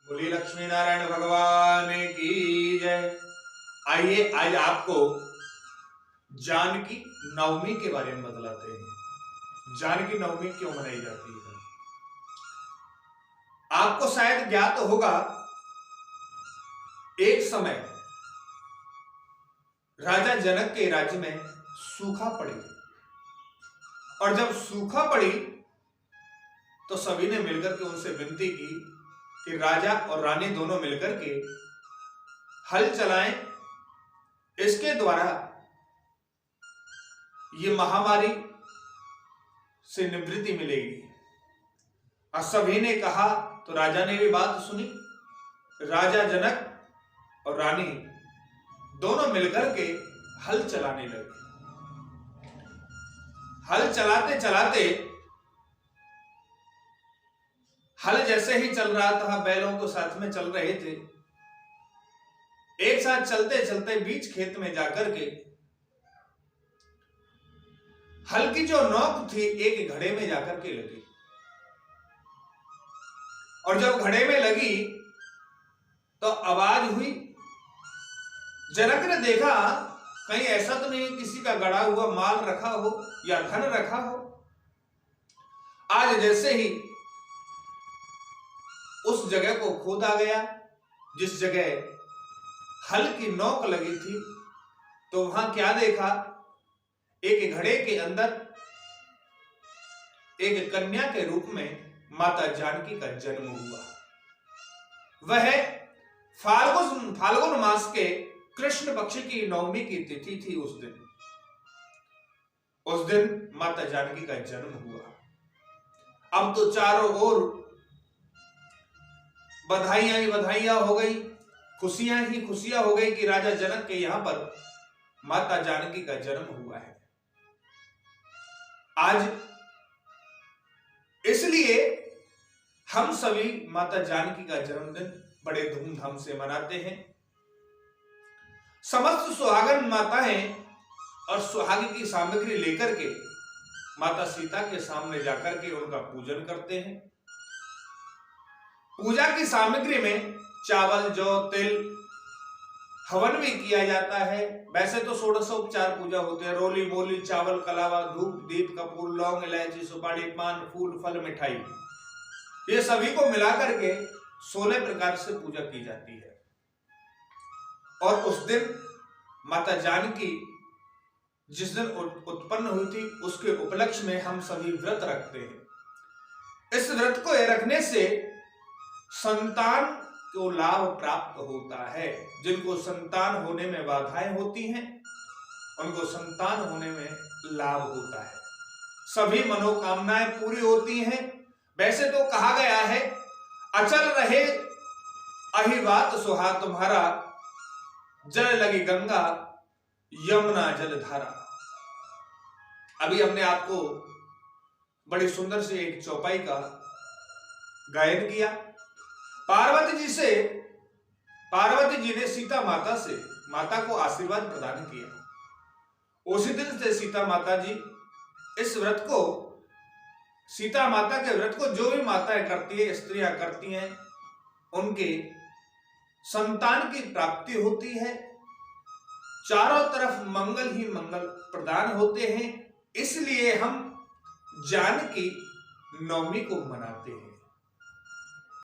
बोलिए लक्ष्मी नारायण भगवान की जय। आइए आज आपको जानकी नवमी के बारे में बतलाते हैं। जानकी नवमी क्यों मनाई जाती है? आपको शायद ज्ञात होगा, एक समय राजा जनक के राज्य में सूखा पड़ी, और जब सूखा पड़ी तो सभी ने मिलकर के उनसे विनती की कि राजा और रानी दोनों मिलकर के हल चलाएं, इसके द्वारा ये महामारी से निवृत्ति मिलेगी। और सभी ने कहा तो राजा ने भी बात सुनी। राजा जनक और रानी दोनों मिलकर के हल चलाने लगे। हल चलाते चलाते, हल जैसे ही चल रहा था, बैलों को साथ में चल रहे थे, एक साथ चलते चलते बीच खेत में जाकर के हल की जो नोक थी एक घड़े में जाकर के लगी। और जब घड़े में लगी तो आवाज हुई। जनक ने देखा कहीं ऐसा तो नहीं किसी का गड़ा हुआ माल रखा हो या धन रखा हो। आज जैसे ही उस जगह को खोदा गया जिस जगह हल की नोक लगी थी, तो वहां क्या देखा? एक घड़े के अंदर एक कन्या के रूप में माता जानकी का जन्म हुआ। वह फाल्गुन मास के कृष्ण पक्ष की नवमी की तिथि थी। उस दिन माता जानकी का जन्म हुआ। अब तो चारों ओर बधाइयां ही बधाइयां हो गई, खुशियां ही खुशियां हो गई कि राजा जनक के यहां पर माता जानकी का जन्म हुआ है। आज इसलिए हम सभी माता जानकी का जन्मदिन बड़े धूमधाम से मनाते हैं। समस्त सुहागन माताएं और सुहागी की सामग्री लेकर के माता सीता के सामने जाकर के उनका पूजन करते हैं। पूजा की सामग्री में चावल, जौ, तिल, हवन भी किया जाता है। वैसे तो षोडशोपचार पूजा होते हैं। रोली, बोली, चावल, कलावा, धूप, दीप, कपूर, लौंग, इलायची, सुपारी, पान, फूल, फल, मिठाई, ये सभी को मिलाकर के 16 प्रकार से पूजा की जाती है। और उस दिन माता जानकी जिस दिन उत्पन्न हुई थी उसके उपलक्ष्य में हम सभी व्रत रखते हैं। इस व्रत को रखने से संतान को लाभ प्राप्त होता है। जिनको संतान होने में बाधाएं होती हैं उनको संतान होने में लाभ होता है। सभी मनोकामनाएं पूरी होती हैं। वैसे तो कहा गया है, अचल रहे अहिवात सुहा तुम्हारा, जल लगी गंगा यमुना जलधारा। अभी हमने आपको बड़ी सुंदर से एक चौपाई का गायन किया। पार्वती जी ने सीता माता से माता को आशीर्वाद प्रदान किया। उसी दिन से सीता माता जी इस व्रत को, सीता माता के व्रत को जो भी माताएं करती है, स्त्रियां करती हैं, उनके संतान की प्राप्ति होती है। चारों तरफ मंगल ही मंगल प्रदान होते हैं। इसलिए हम जानकी नवमी को मनाते हैं।